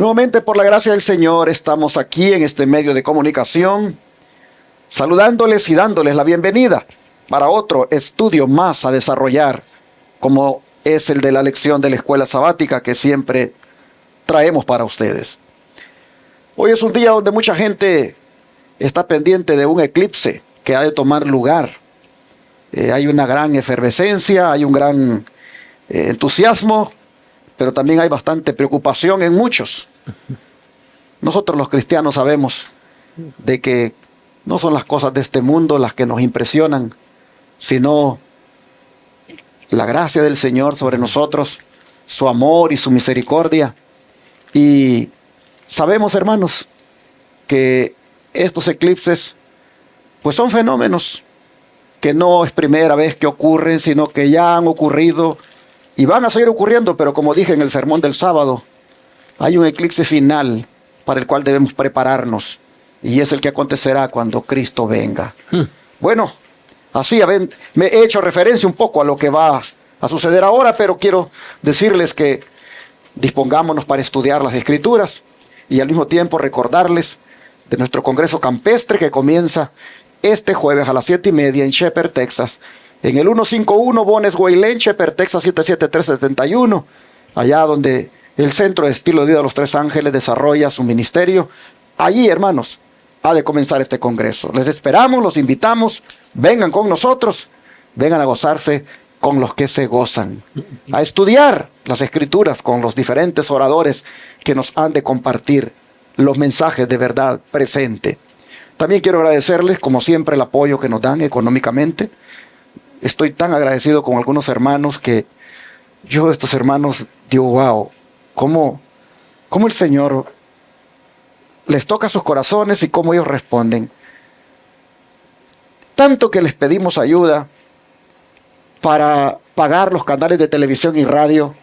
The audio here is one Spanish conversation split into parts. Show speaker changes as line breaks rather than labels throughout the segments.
Nuevamente, por la gracia del Señor, estamos aquí en este medio de comunicación, saludándoles y dándoles la bienvenida para otro estudio más a desarrollar, como es el de la lección de la escuela sabática que siempre traemos para ustedes. Hoy es un día donde mucha gente está pendiente de un eclipse que ha de tomar lugar. Hay una gran efervescencia, hay un gran entusiasmo, pero también hay bastante preocupación en muchos. Nosotros los cristianos sabemos de que no son las cosas de este mundo las que nos impresionan, sino la gracia del Señor sobre nosotros, su amor y su misericordia. Y sabemos, hermanos, que estos eclipses pues son fenómenos que no es primera vez que ocurren, sino que ya han ocurrido y van a seguir ocurriendo, pero como dije en el sermón del sábado, hay un eclipse final para el cual debemos prepararnos, y es el que acontecerá cuando Cristo venga. Bueno, así me he hecho referencia un poco a lo que va a suceder ahora, pero quiero decirles que dispongámonos para estudiar las Escrituras y al mismo tiempo recordarles de nuestro Congreso Campestre que comienza este jueves a las 7:30 en Shepherd, Texas, en el 151 Bones Way Lane, Shepherd, Texas 77371, allá donde el Centro de Estilo de Vida de los Tres Ángeles desarrolla su ministerio. Allí, hermanos, ha de comenzar este congreso. Les esperamos, los invitamos, vengan con nosotros, vengan a gozarse con los que se gozan, a estudiar las Escrituras con los diferentes oradores que nos han de compartir los mensajes de verdad presente. También quiero agradecerles, como siempre, el apoyo que nos dan económicamente. Estoy tan agradecido con algunos hermanos que yo, estos hermanos, digo, wow, cómo el Señor les toca sus corazones y cómo ellos responden. Tanto que les pedimos ayuda para pagar los canales de televisión y radio,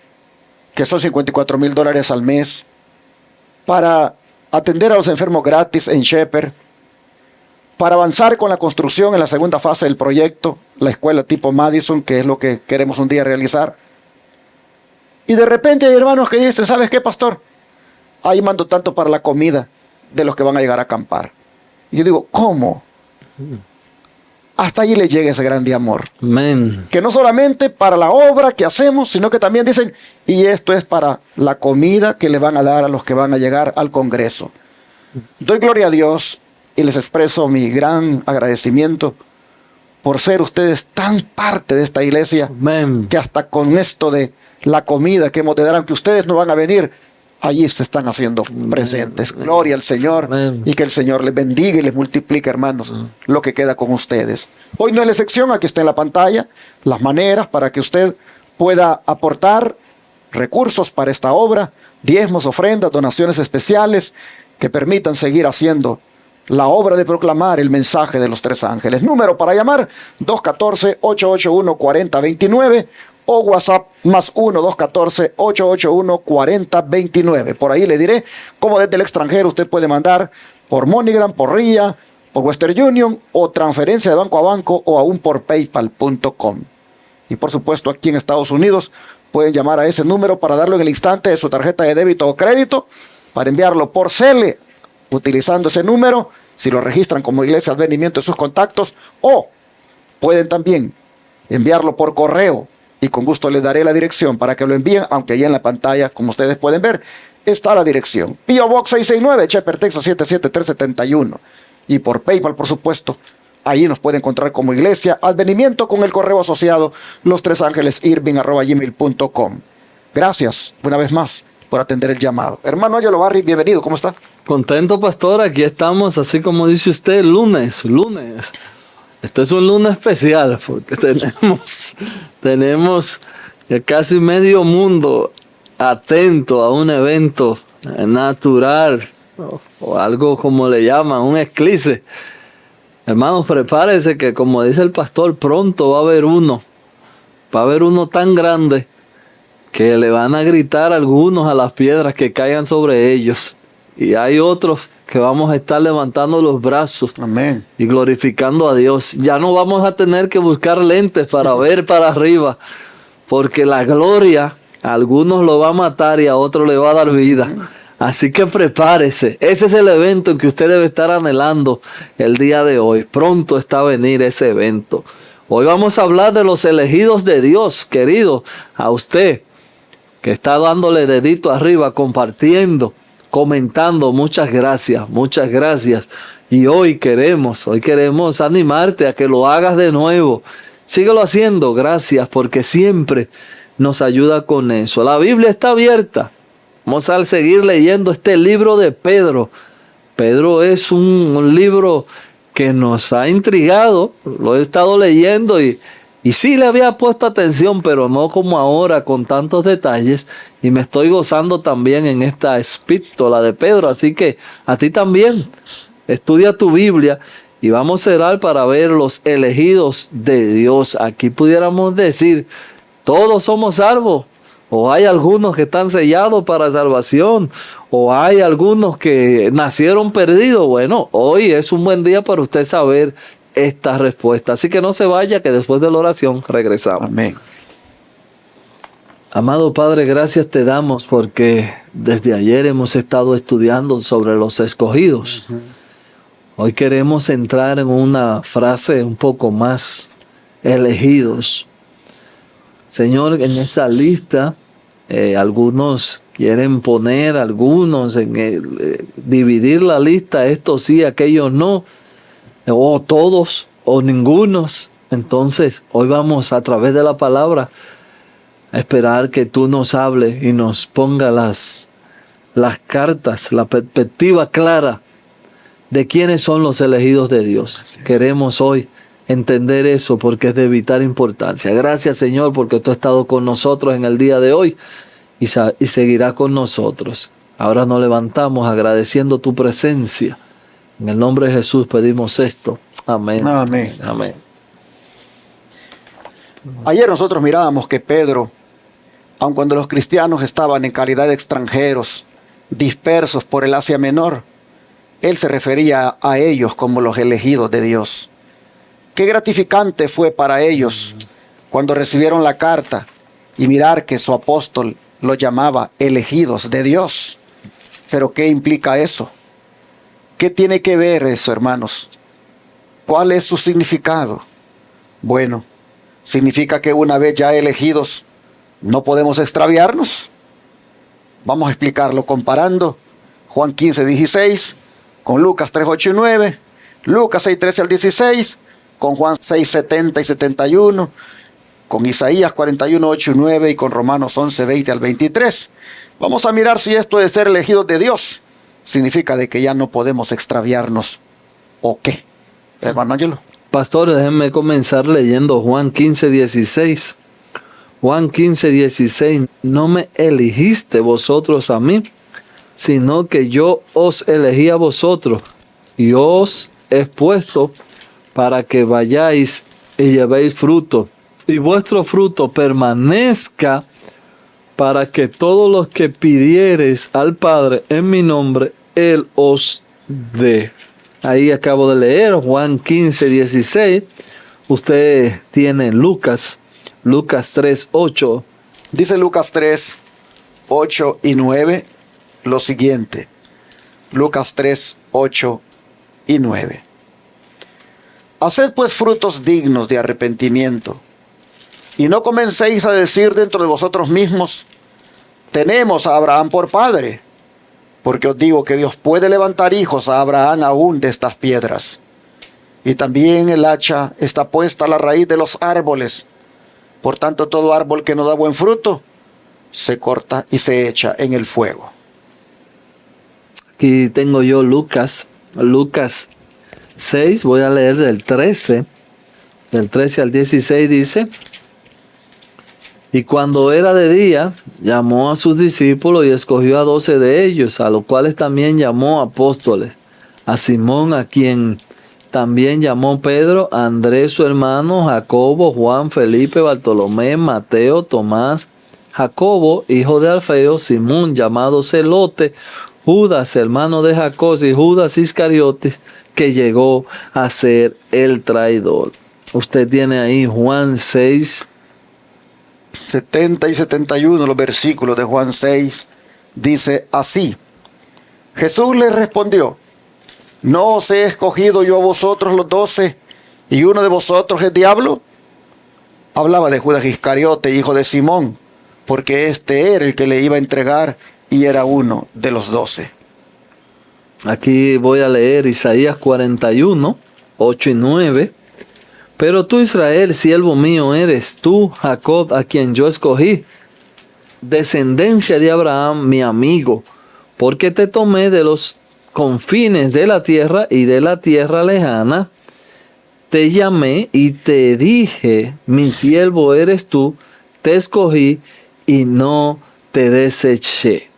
que son $54,000 al mes, para atender a los enfermos gratis en Shepherd, para avanzar con la construcción en la segunda fase del proyecto, la escuela tipo Madison, que es lo que queremos un día realizar. Y de repente hay hermanos que dicen, ¿sabes qué, pastor? Ahí mando tanto para la comida de los que van a llegar a acampar. Y yo digo, ¿cómo? Hasta allí les llega ese grande amor.
Amén. Que
no solamente para la obra que hacemos, sino que también dicen, y esto es para la comida que le van a dar a los que van a llegar al Congreso. Doy gloria a Dios y les expreso mi gran agradecimiento por ser ustedes tan parte de esta iglesia.
Amén.
Que hasta con esto de la comida que hemos de dar, aunque ustedes no van a venir, allí se están haciendo presentes.
Amén.
Gloria al Señor.
Amén.
Y que el Señor les bendiga y les multiplique, hermanos, lo que queda con ustedes. Hoy no es la excepción, aquí está en la pantalla las maneras para que usted pueda aportar recursos para esta obra, diezmos, ofrendas, donaciones especiales que permitan seguir haciendo la obra de proclamar el mensaje de los tres ángeles. Número para llamar, 214-881-4029 o WhatsApp más 1-214-881-4029. Por ahí le diré cómo desde el extranjero usted puede mandar por MoneyGram, por RIA, por Western Union o transferencia de banco a banco o aún por paypal.com. Y por supuesto aquí en Estados Unidos pueden llamar a ese número para darlo en el instante de su tarjeta de débito o crédito, para enviarlo por CELE utilizando ese número, si lo registran como Iglesia Advenimiento en sus contactos, o pueden también enviarlo por correo y con gusto les daré la dirección para que lo envíen, aunque allá en la pantalla, como ustedes pueden ver, está la dirección. P.O. Box 669, Shepherd, Texas 77371. Y por PayPal, por supuesto, ahí nos puede encontrar como Iglesia Advenimiento con el correo asociado lostresangelesirving@gmail.com. Gracias una vez más por atender el llamado. Hermano Ayolo Barri, bienvenido, ¿cómo está?
Contento, pastor, aquí estamos, así como dice usted, lunes. Este es un lunes especial porque tenemos casi medio mundo atento a un evento natural o algo como le llaman, un eclipse. Hermanos, prepárese que, como dice el pastor, pronto va a haber uno tan grande que le van a gritar algunos a las piedras que caigan sobre ellos. Y hay otros que vamos a estar levantando los brazos.
Amén.
Y glorificando a Dios. Ya no vamos a tener que buscar lentes para ver para arriba, porque la gloria a algunos lo va a matar y a otros le va a dar vida. Así que prepárese. Ese es el evento que usted debe estar anhelando el día de hoy. Pronto está a venir ese evento. Hoy vamos a hablar de los elegidos de Dios, querido. A usted que está dándole dedito arriba, compartiendo, comentando. Muchas gracias, muchas gracias. Y hoy queremos animarte a que lo hagas de nuevo. Síguelo haciendo, gracias, porque siempre nos ayuda con eso. La Biblia está abierta. Vamos a seguir leyendo este libro de Pedro. Pedro es un libro que nos ha intrigado. Lo he estado leyendo y sí le había puesto atención, pero no como ahora con tantos detalles. Y me estoy gozando también en esta epístola de Pedro. Así que a ti también, estudia tu Biblia y vamos a orar para ver los elegidos de Dios. Aquí pudiéramos decir, todos somos salvos. O hay algunos que están sellados para salvación. O hay algunos que nacieron perdidos. Bueno, hoy es un buen día para usted saber esta respuesta. Así que no se vaya, que después de la oración regresamos.
Amén.
Amado Padre, gracias te damos porque desde ayer hemos estado estudiando sobre los escogidos. Hoy queremos entrar en una frase un poco más elegidos. Señor, en esta lista, algunos quieren poner, algunos dividir la lista, estos sí, aquellos no, o todos, o ningunos. Entonces, hoy vamos a través de la palabra a esperar que tú nos hables y nos ponga las cartas, la perspectiva clara de quiénes son los elegidos de Dios. Queremos hoy entender eso porque es de vital importancia. Gracias, Señor, porque tú has estado con nosotros en el día de hoy y seguirá con nosotros. Ahora nos levantamos agradeciendo tu presencia. En el nombre de Jesús pedimos esto. Amén.
Amén.
Amén.
Ayer nosotros mirábamos que Pedro, aun cuando los cristianos estaban en calidad de extranjeros, dispersos por el Asia Menor, él se refería a ellos como los elegidos de Dios. Qué gratificante fue para ellos cuando recibieron la carta y mirar que su apóstol los llamaba elegidos de Dios. Pero ¿qué implica eso? ¿Qué tiene que ver eso, hermanos? ¿Cuál es su significado? Bueno, significa que una vez ya elegidos, no podemos extraviarnos. Vamos a explicarlo comparando Juan 15:16 con Lucas 3:8 y 9, Lucas 6:13 al 16, con Juan 6:70 y 71, con Isaías 41:8 y 9 y con Romanos 11:20 al 23. Vamos a mirar si esto de ser elegidos de Dios significa de que ya no podemos extraviarnos o qué. Hermano Ángelo.
Pastor, déjenme comenzar leyendo Juan 15:16. Juan 15:16. No me elegiste vosotros a mí, sino que yo os elegí a vosotros y os he puesto para que vayáis y llevéis fruto, y vuestro fruto permanezca, para que todos los que pidiereis al Padre en mi nombre, Él os dé. Ahí acabo de leer Juan 15:16. Usted tiene Lucas 3:8.
Dice Lucas 3:8 y 9 lo siguiente. Lucas 3:8 y 9. Haced pues frutos dignos de arrepentimiento, y no comencéis a decir dentro de vosotros mismos, tenemos a Abraham por padre, porque os digo que Dios puede levantar hijos a Abraham aún de estas piedras. Y también el hacha está puesta a la raíz de los árboles. Por tanto, todo árbol que no da buen fruto se corta y se echa en el fuego.
Aquí tengo yo Lucas 6, voy a leer del 13 al 16, dice: y cuando era de día, llamó a sus discípulos y escogió a 12 de ellos, a los cuales también llamó apóstoles: a Simón, a quien también llamó Pedro, a Andrés su hermano, Jacobo, Juan, Felipe, Bartolomé, Mateo, Tomás, Jacobo, hijo de Alfeo, Simón, llamado Celote, Judas, hermano de Jacob, y Judas Iscariote, que llegó a ser el traidor. Usted tiene ahí Juan 6.
70 y 71, los versículos de Juan 6, dice así: Jesús les respondió: ¿no os he escogido yo a vosotros los 12 y uno de vosotros es diablo? Hablaba de Judas Iscariote, hijo de Simón, porque este era el que le iba a entregar y era uno de los 12.
Aquí voy a leer Isaías 41, 8 y 9. Pero tú, Israel, siervo mío eres, tú, Jacob, a quien yo escogí, descendencia de Abraham, mi amigo, porque te tomé de los confines de la tierra y de la tierra lejana, te llamé y te dije, mi siervo eres tú, te escogí y no te deseché.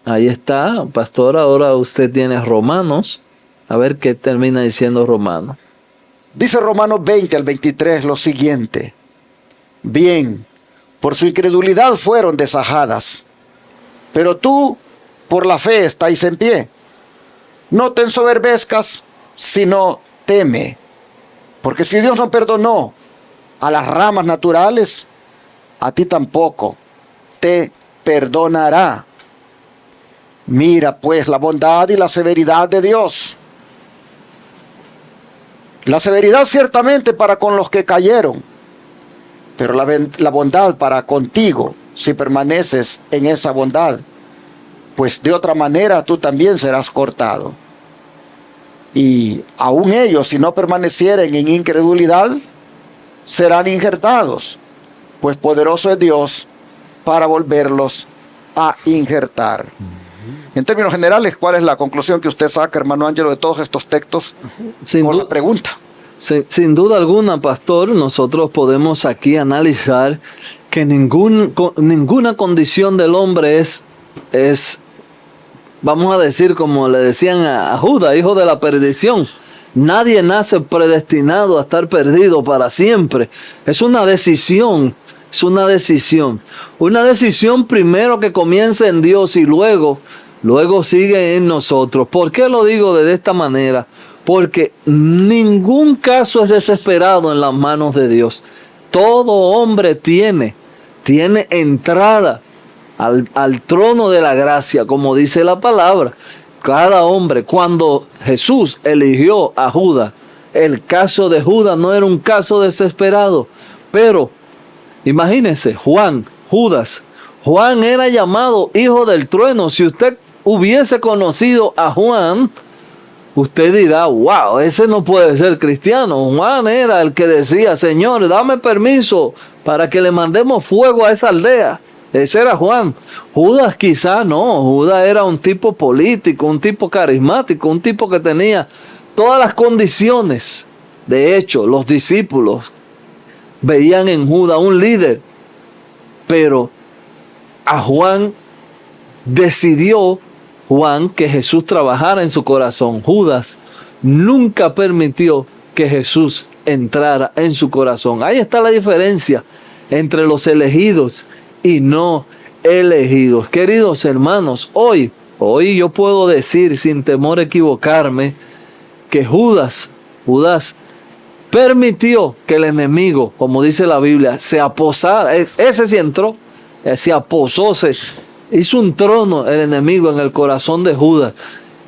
Ahí está, pastor, ahora usted tiene Romanos, a ver qué termina diciendo Romanos.
Dice Romanos 20 al 23 lo siguiente: bien, por su incredulidad fueron desajadas, pero tú por la fe estáis en pie. No te ensoberbezcas, sino teme, porque si Dios no perdonó a las ramas naturales, a ti tampoco te perdonará. Mira pues la bondad y la severidad de Dios. La severidad ciertamente para con los que cayeron, pero la bondad para contigo si permaneces en esa bondad, pues de otra manera tú también serás cortado. Y aún ellos, si no permanecieren en incredulidad, serán injertados, pues poderoso es Dios para volverlos a injertar. En términos generales, ¿cuál es la conclusión que usted saca, hermano Ángelo, de todos estos textos? Con la pregunta.
Sin duda alguna, pastor, nosotros podemos aquí analizar que ninguna condición del hombre es, vamos a decir, como le decían a Judas, hijo de la perdición. Nadie nace predestinado a estar perdido para siempre. Es una decisión. Es una decisión. Una decisión primero que comienza en Dios y luego sigue en nosotros. ¿Por qué lo digo de esta manera? Porque ningún caso es desesperado en las manos de Dios. Todo hombre tiene entrada al trono de la gracia, como dice la palabra. Cada hombre, cuando Jesús eligió a Judas, el caso de Judas no era un caso desesperado. Pero imagínense, Judas era llamado hijo del trueno. Si usted hubiese conocido a Juan, usted dirá: wow, ese no puede ser cristiano. Juan era el que decía: Señor, dame permiso para que le mandemos fuego a esa aldea. Ese era Juan. Judas quizá no. Judas era un tipo político, un tipo carismático, un tipo que tenía todas las condiciones. De hecho, los discípulos veían en Judas un líder. Pero a Juan decidió que Jesús trabajara en su corazón. Judas nunca permitió que Jesús entrara en su corazón. Ahí está la diferencia entre los elegidos y no elegidos. Queridos hermanos, hoy yo puedo decir sin temor a equivocarme que Judas permitió que el enemigo, como dice la Biblia, se aposara. Ese sí entró, se aposó, hizo un trono el enemigo en el corazón de Judas.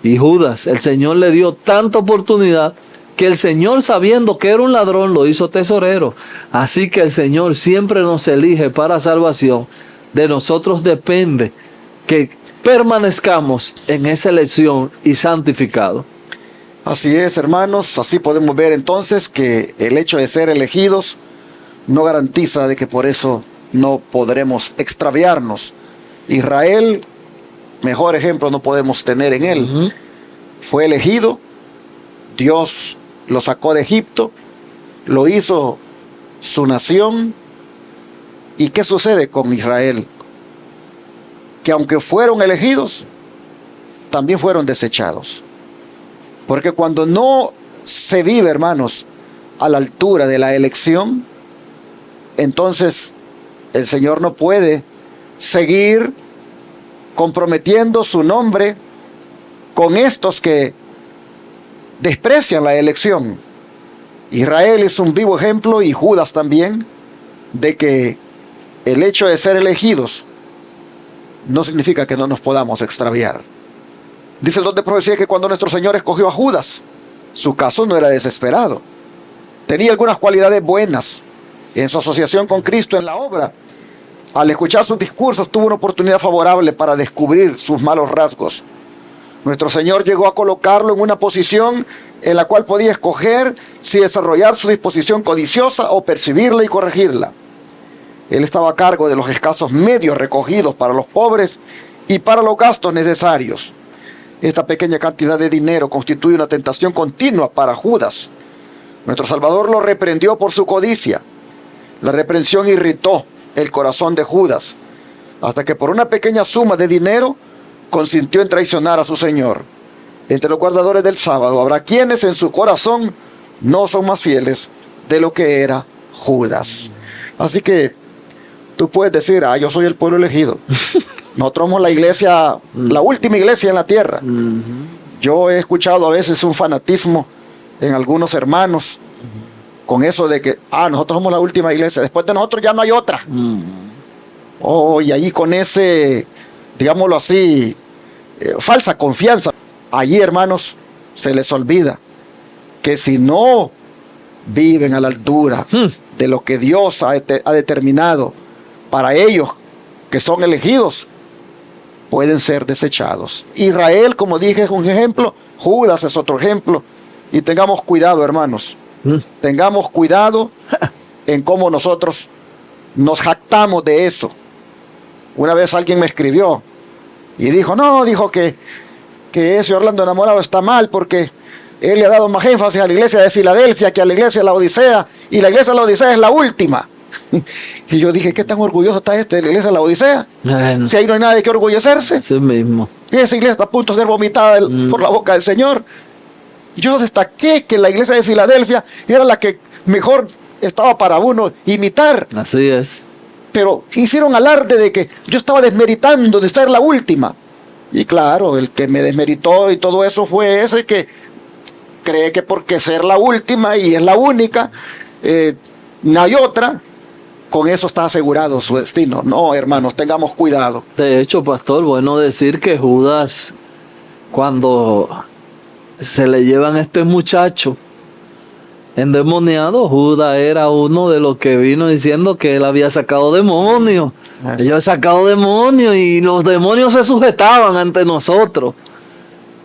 Y Judas, el Señor le dio tanta oportunidad que el Señor, sabiendo que era un ladrón, lo hizo tesorero. Así que el Señor siempre nos elige para salvación. De nosotros depende que permanezcamos en esa elección y santificado.
Así es, hermanos. Así podemos ver entonces que el hecho de ser elegidos no garantiza de que por eso no podremos extraviarnos. Israel, mejor ejemplo no podemos tener en él. Fue elegido, Dios lo sacó de Egipto, lo hizo su nación. ¿Y qué sucede con Israel? Que aunque fueron elegidos, también fueron desechados. Porque cuando no se vive, hermanos, a la altura de la elección, entonces el Señor no puede seguir comprometiendo su nombre con estos que desprecian la elección. Israel es un vivo ejemplo, y Judas también, de que el hecho de ser elegidos no significa que no nos podamos extraviar. Dice el don de profecía que cuando nuestro Señor escogió a Judas, su caso no era desesperado. Tenía algunas cualidades buenas. En su asociación con Cristo en la obra, al escuchar sus discursos, tuvo una oportunidad favorable para descubrir sus malos rasgos. Nuestro Señor llegó a colocarlo en una posición en la cual podía escoger si desarrollar su disposición codiciosa o percibirla y corregirla. Él estaba a cargo de los escasos medios recogidos para los pobres y para los gastos necesarios. Esta pequeña cantidad de dinero constituye una tentación continua para Judas. Nuestro Salvador lo reprendió por su codicia. La reprensión irritó el corazón de Judas, hasta que por una pequeña suma de dinero consintió en traicionar a su Señor. Entre los guardadores del sábado habrá quienes en su corazón no son más fieles de lo que era Judas. Así que tú puedes decir, yo soy el pueblo elegido. Nosotros somos la iglesia, la última iglesia en la tierra. Yo he escuchado a veces un fanatismo en algunos hermanos con eso de que, nosotros somos la última iglesia, después de nosotros ya no hay otra. Y ahí con ese, digámoslo así, falsa confianza. Allí, hermanos, se les olvida que si no viven a la altura de lo que Dios ha determinado para ellos, que son elegidos, pueden ser desechados. Israel, como dije, es un ejemplo. Judas es otro ejemplo. Y tengamos cuidado, hermanos. Tengamos cuidado en cómo nosotros nos jactamos de eso. Una vez alguien me escribió y dijo, que ese Orlando enamorado está mal porque él le ha dado más énfasis a la iglesia de Filadelfia que a la iglesia de la Odisea, y la iglesia de la Odisea es la última. Y yo dije, ¿qué tan orgulloso está de la iglesia de la Odisea?
Bueno,
Si ahí no hay nada de qué orgullecerse.
sí mismo.
Y esa iglesia está a punto de ser vomitada por la boca del Señor. Yo destaqué que la iglesia de Filadelfia era la que mejor estaba para uno imitar.
Así es.
Pero hicieron alarde de que yo estaba desmeritando de ser la última. Y claro, el que me desmeritó y todo eso fue ese que cree que porque ser la última y es la única, no hay otra, con eso está asegurado su destino. No, hermanos, tengamos cuidado.
De hecho, pastor, bueno decir que Judas, cuando se le llevan a este muchacho endemoniado, Judas era uno de los que vino diciendo que él había sacado demonios. Yo he sacado demonios y los demonios se sujetaban ante nosotros.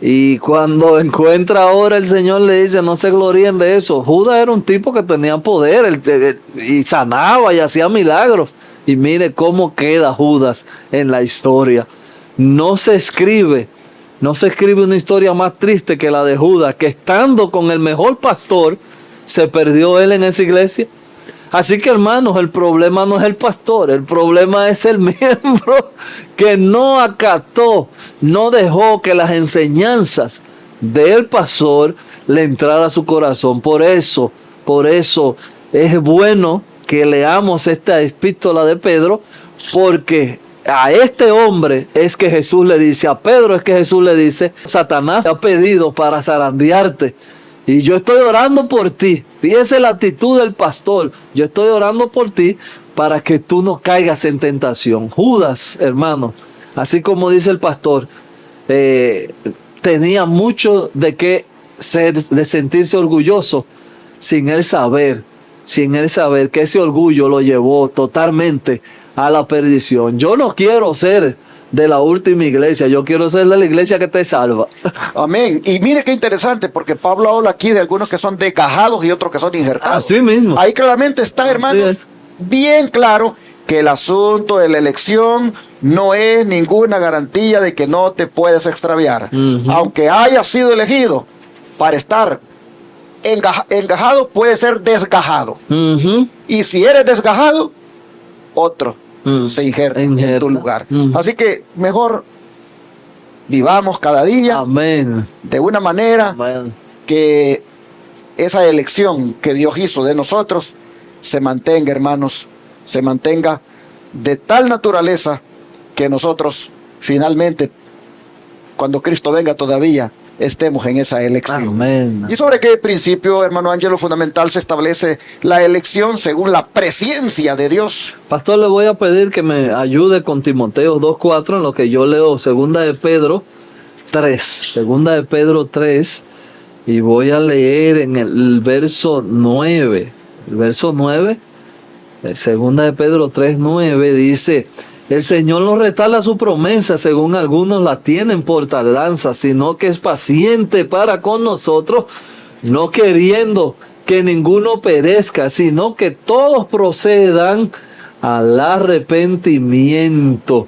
Y cuando encuentra ahora el Señor le dice, no se gloríen de eso. Judas era un tipo que tenía poder y sanaba y hacía milagros. Y mire cómo queda Judas en la historia. No se escribe una historia más triste que la de Judas, que estando con el mejor pastor, se perdió él en esa iglesia. Así que, hermanos, el problema no es el pastor, el problema es el miembro que no acató, no dejó que las enseñanzas del pastor le entraran a su corazón. Por eso es bueno que leamos esta epístola de Pedro, porque a este hombre es que Jesús le dice, a Pedro es que Jesús le dice, Satanás te ha pedido para zarandearte. Y yo estoy orando por ti. Fíjese la actitud del pastor. Yo estoy orando por ti para que tú no caigas en tentación. Judas, hermano, así como dice el pastor, tenía mucho de sentirse orgulloso sin él saber que ese orgullo lo llevó totalmente a la perdición. Yo no quiero ser de la última iglesia, yo quiero ser de la iglesia que te salva.
Amén. Y mire qué interesante, porque Pablo habla aquí de algunos que son desgajados y otros que son injertados.
Así mismo.
Ahí claramente está, hermanos, bien claro que el asunto de la elección no es ninguna garantía de que no te puedes extraviar. Aunque hayas sido elegido para estar engajado, puede ser desgajado. Y si eres desgajado, otro se injerta en tu lugar. Así que mejor vivamos cada día.
Amén.
De una manera
Amén.
Que esa elección que Dios hizo de nosotros se mantenga, hermanos, se mantenga de tal naturaleza que nosotros finalmente, cuando Cristo venga todavía, estemos en esa elección.
Amén.
¿Y sobre qué principio, hermano Ángelo, fundamental se establece la elección? Según la presencia de Dios.
Pastor, le voy a pedir que me ayude con Timoteo 2:4, en lo que yo leo segunda de Pedro, 3, segunda de Pedro 3, y voy a leer en el verso 9. El verso 9, segunda de Pedro 3, 9, dice: el Señor no retarda su promesa, según algunos la tienen por tardanza, sino que es paciente para con nosotros, no queriendo que ninguno perezca, sino que todos procedan al arrepentimiento.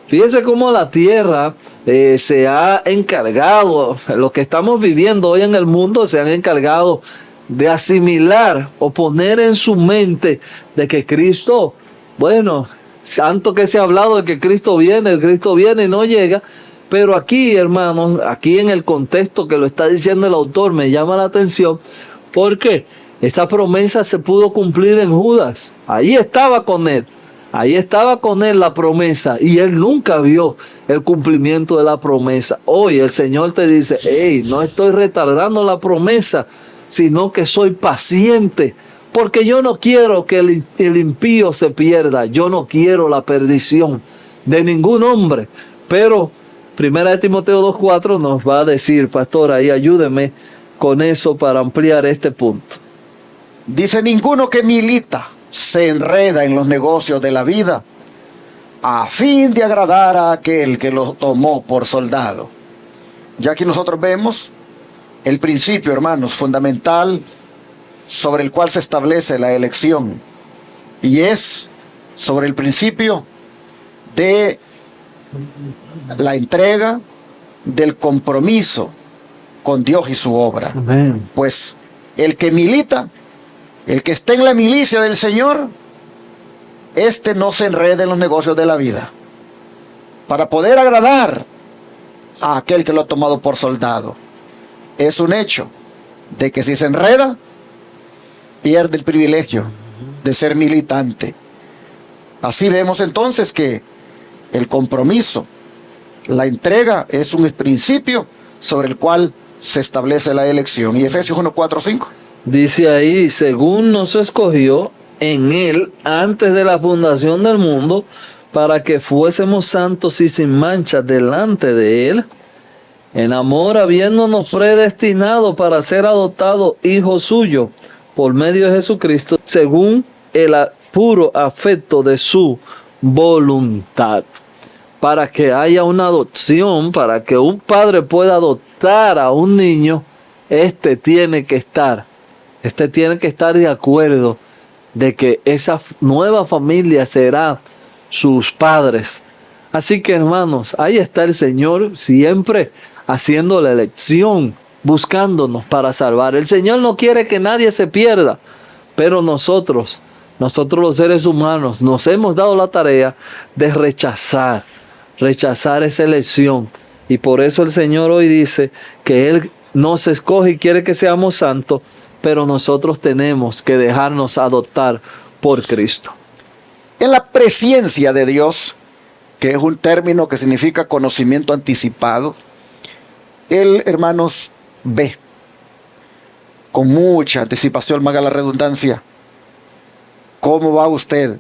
Fíjese cómo la tierra se ha encargado, lo que estamos viviendo hoy en el mundo, se han encargado de asimilar o poner en su mente de que Cristo, bueno, santo que se ha hablado de que el Cristo viene y no llega. Pero aquí, hermanos, aquí en el contexto que lo está diciendo el autor, me llama la atención porque esta promesa se pudo cumplir en Judas. Ahí estaba con él la promesa, y él nunca vio el cumplimiento de la promesa. Hoy el Señor te dice: hey, no estoy retardando la promesa, sino que soy paciente, porque yo no quiero que el impío se pierda, yo no quiero la perdición de ningún hombre. Pero Primera de Timoteo 2:4 nos va a decir, pastor, ahí ayúdeme con eso para ampliar este punto.
Dice: ninguno que milita se enreda en los negocios de la vida a fin de agradar a aquel que lo tomó por soldado. Ya aquí nosotros vemos el principio, hermanos, fundamental sobre el cual se establece la elección, y es sobre el principio de la entrega, del compromiso con Dios y su obra.
Amén.
Pues el que milita, el que está en la milicia del Señor, este no se enreda en los negocios de la vida para poder agradar a aquel que lo ha tomado por soldado. Es un hecho de que si se enreda, pierde el privilegio de ser militante. Así vemos entonces que el compromiso, la entrega, es un principio sobre el cual se establece la elección. Y Efesios 1, 4, 5.
Dice ahí: según nos escogió en él antes de la fundación del mundo, para que fuésemos santos y sin mancha delante de él, en amor habiéndonos predestinado para ser adoptados hijos suyos por medio de Jesucristo, según el puro afecto de su voluntad. Para que haya una adopción, para que un padre pueda adoptar a un niño, este tiene que estar de acuerdo de que esa nueva familia será sus padres. Así que, hermanos, ahí está el Señor siempre haciendo la elección, buscándonos para salvar. El Señor no quiere que nadie se pierda, pero nosotros los seres humanos, nos hemos dado la tarea de rechazar esa elección. Y por eso el Señor hoy dice que Él nos escoge y quiere que seamos santos, pero nosotros tenemos que dejarnos adoptar por Cristo.
En la presciencia de Dios, que es un término que significa conocimiento anticipado, Él, hermanos, ve con mucha anticipación, valga la redundancia, cómo va usted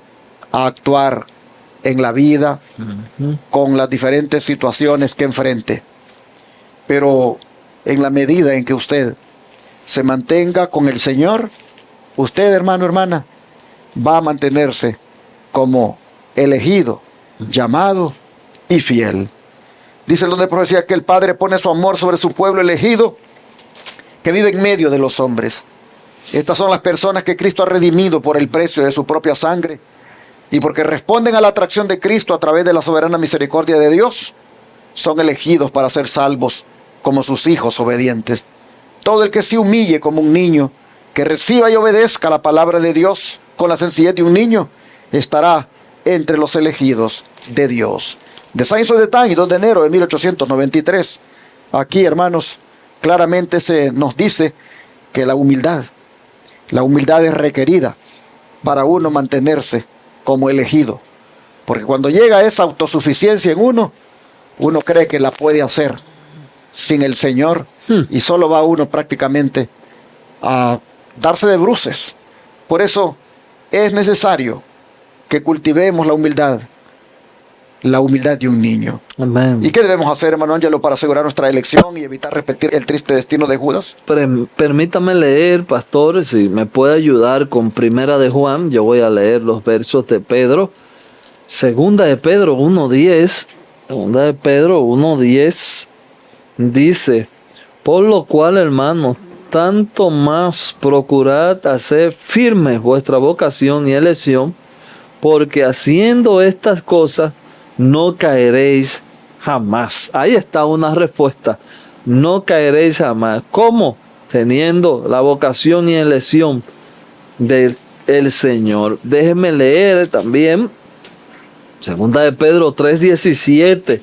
a actuar en la vida, con las diferentes situaciones que enfrente. Pero en la medida en que usted se mantenga con el Señor, usted, hermano, hermana, va a mantenerse como elegido, llamado y fiel. Dice el don de profecía que el Padre pone su amor sobre su pueblo elegido, que vive en medio de los hombres. Estas son las personas que Cristo ha redimido por el precio de su propia sangre, y porque responden a la atracción de Cristo a través de la soberana misericordia de Dios, son elegidos para ser salvos como sus hijos obedientes. Todo el que se humille como un niño, que reciba y obedezca la palabra de Dios con la sencillez de un niño, estará entre los elegidos de Dios. De Science of the Time, 2 de enero de 1893. Aquí, hermanos, claramente se nos dice que la humildad es requerida para uno mantenerse como elegido. Porque cuando llega esa autosuficiencia en uno cree que la puede hacer sin el Señor, y solo va uno prácticamente a darse de bruces. Por eso es necesario que cultivemos la humildad la humildad de un niño.
Amén.
¿Y qué debemos hacer, hermano Ángelo, para asegurar nuestra elección y evitar repetir el triste destino de Judas?
Permítame leer, pastor, si me puede ayudar con Primera de Juan. Yo voy a leer los versos de Pedro. Segunda de Pedro 1:10. Segunda de Pedro 1:10 dice: por lo cual, hermanos, tanto más procurad hacer firme vuestra vocación y elección, porque haciendo estas cosas no caeréis jamás. Ahí está una respuesta. No caeréis jamás. ¿Cómo? Teniendo la vocación y elección del Señor. Déjenme leer también Segunda de Pedro 3:17.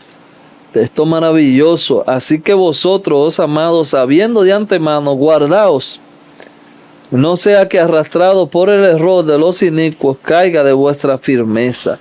Texto maravilloso. Así que vosotros, amados, sabiendo de antemano, guardaos, no sea que arrastrado por el error de los inicuos caiga de vuestra firmeza.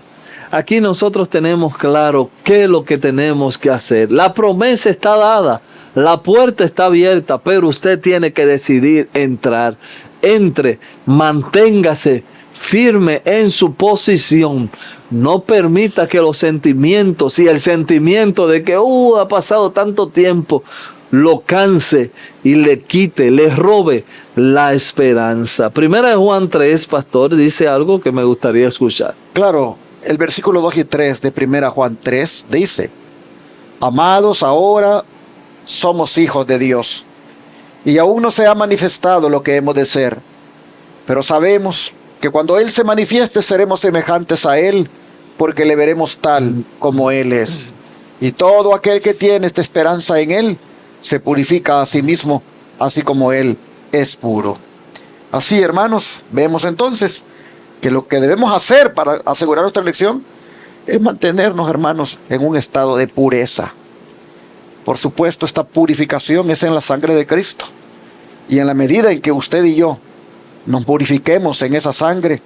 Aquí nosotros tenemos claro qué es lo que tenemos que hacer. La promesa está dada, la puerta está abierta, pero usted tiene que decidir entrar. Entre, manténgase firme en su posición. No permita que los sentimientos y el sentimiento de que ha pasado tanto tiempo lo canse y le quite, le robe la esperanza. Primera de Juan 3, pastor, dice algo que me gustaría escuchar.
Claro, el versículo 2 y 3 de Primera Juan 3 dice: amados, ahora somos hijos de Dios, y aún no se ha manifestado lo que hemos de ser, pero sabemos que cuando Él se manifieste seremos semejantes a Él, porque le veremos tal como Él es. Y todo aquel que tiene esta esperanza en Él se purifica a sí mismo, así como Él es puro. Así, hermanos, vemos entonces que lo que debemos hacer para asegurar nuestra elección es mantenernos, hermanos, en un estado de pureza. Por supuesto, esta purificación es en la sangre de Cristo. Y en la medida en que usted y yo nos purifiquemos en esa sangre,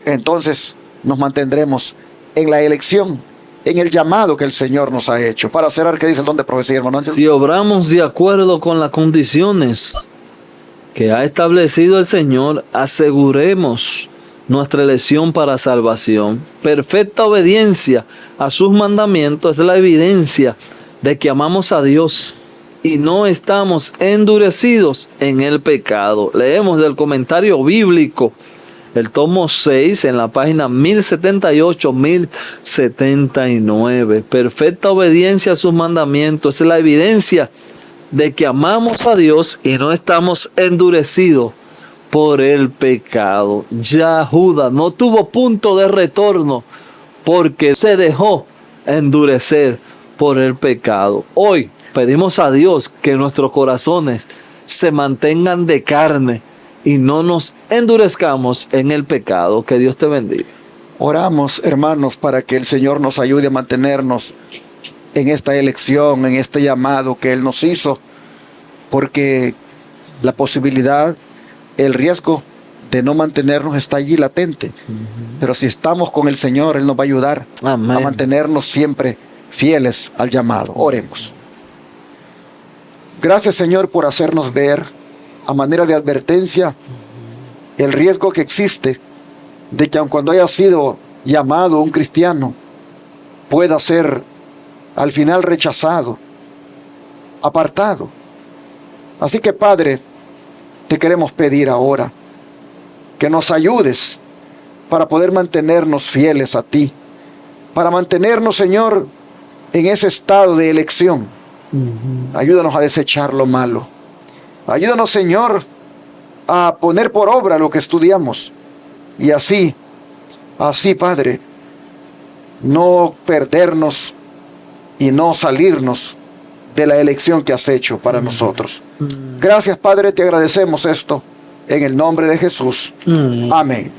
entonces nos mantendremos en la elección, en el llamado que el Señor nos ha hecho. Para cerrar, ¿qué dice el don de profecía, hermano Ángel?
Si obramos de acuerdo con las condiciones que ha establecido el Señor, aseguremos nuestra elección para salvación. Perfecta obediencia a sus mandamientos es la evidencia de que amamos a Dios y no estamos endurecidos en el pecado. Leemos del comentario bíblico, el tomo 6, en la página 1078-1079. Perfecta obediencia a sus mandamientos es la evidencia de que amamos a Dios y no estamos endurecidos por el pecado. Ya Judas no tuvo punto de retorno porque se dejó endurecer por el pecado. Hoy pedimos a Dios que nuestros corazones se mantengan de carne y no nos endurezcamos en el pecado. Que Dios te bendiga.
Oramos, hermanos, para que el Señor nos ayude a mantenernos en esta elección, en este llamado que Él nos hizo, porque la posibilidad, el riesgo de no mantenernos está allí latente. Pero si estamos con el Señor, Él nos va a ayudar a mantenernos siempre fieles al llamado. Oremos. Gracias, Señor, por hacernos ver, a manera de advertencia, el riesgo que existe de que aun cuando haya sido llamado un cristiano, pueda ser al final rechazado, apartado. Así que, Padre, te queremos pedir ahora que nos ayudes para poder mantenernos fieles a ti, para mantenernos, Señor, en ese estado de elección. Ayúdanos a desechar lo malo. Ayúdanos, Señor, a poner por obra lo que estudiamos. Y así, Padre, no perdernos y no salirnos de la elección que has hecho para nosotros. Gracias, Padre, te agradecemos esto en el nombre de Jesús. Amén.